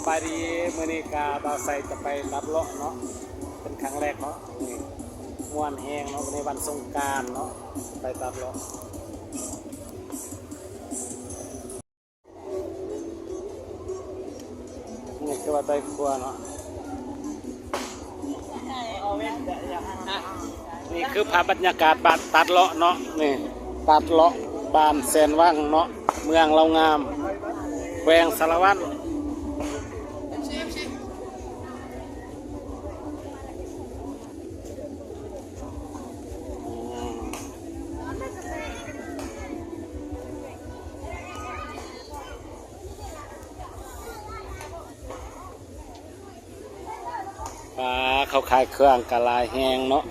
บายดีมื้อนี้กาบ่าวใส่จะไปตัดเลาะเนาะเป็นครั้งแรกเนาะนี่ม่วนแฮงเนาะในวันสงกรานต์เนาะไปตัดเลาะนี่คือว่าใต้ครัวเนาะนี่คือภาพบรรยากาศบ้านตัดเลาะเนาะนี่ตัดเลาะบ้านแสนว่างเนาะเมืองเรางามแขวงสารวัตรเขาขายเครื่องกะลายแห้งเนาะ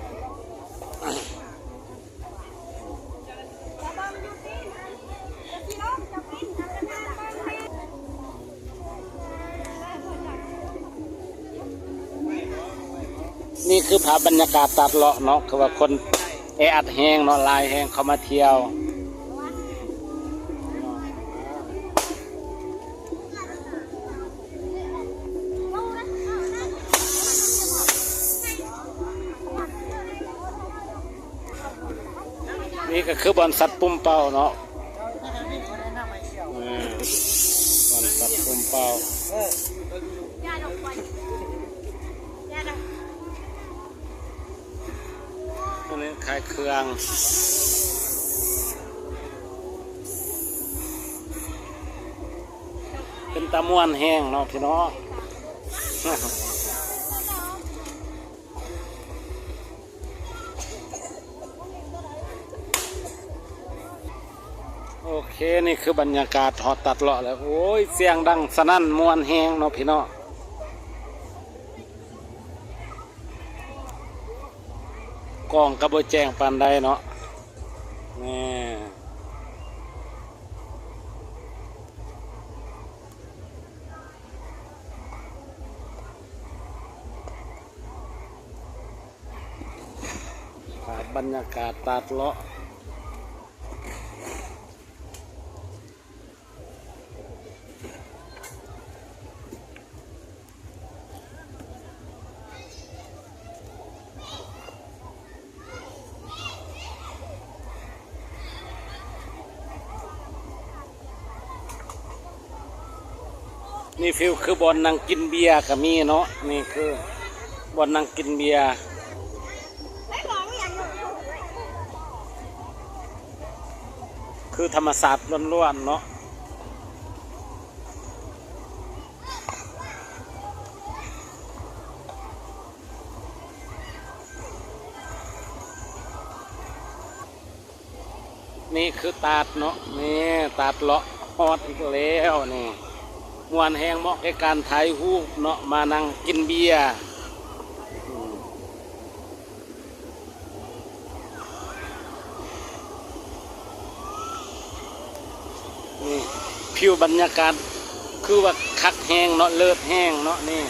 นี่คือภาพบรรยากาศตัดเลาะเนาะคือว่าคนอัดแห้งเนาะลายแห้งเขามาเที่ยวนี่ก็คือบอนสัตว์ปุ่มเป่าเนาะบอนสัตว์ปุ่มเป่าอันนี้ขายเครื่องเป็นตะม่วนแห้งเนาะพี่น้องโอเคนี่คือบรรยากาศหอตัดเลาะแล้วโอ้ยเสียงดังสนั่นม่วนแห้งเนาะพี่น้องกล้องกระโบแจ้งปานใดเนาะนี่บรรยากาศตัดเลาะนี่ฟิลคือบอนนั่งกินเบียร์ก็มีเนาะนี่คือบอนนั่งกินเบียร์คือธรรมศาสตร์ล้วนๆเนาะนี่คือตาดเนาะนี่ตาดเลาะฮอดอีกแล้วนี่มวนแหงเหมาะในการถ่ายรูปเนาะมานั่งกินเบียร์นี่ผิวบรรยากาศคือว่าคักแห้งเนาะเลิศแห้งเนาะนี่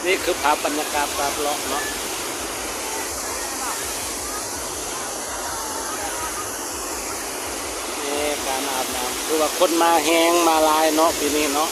นี่คือภาพบรรยากาศตัดเลาะเนาะนี่การอาบน้ำคือว่าคนมาแห้งมาลายเนาะปีนี้เนาะ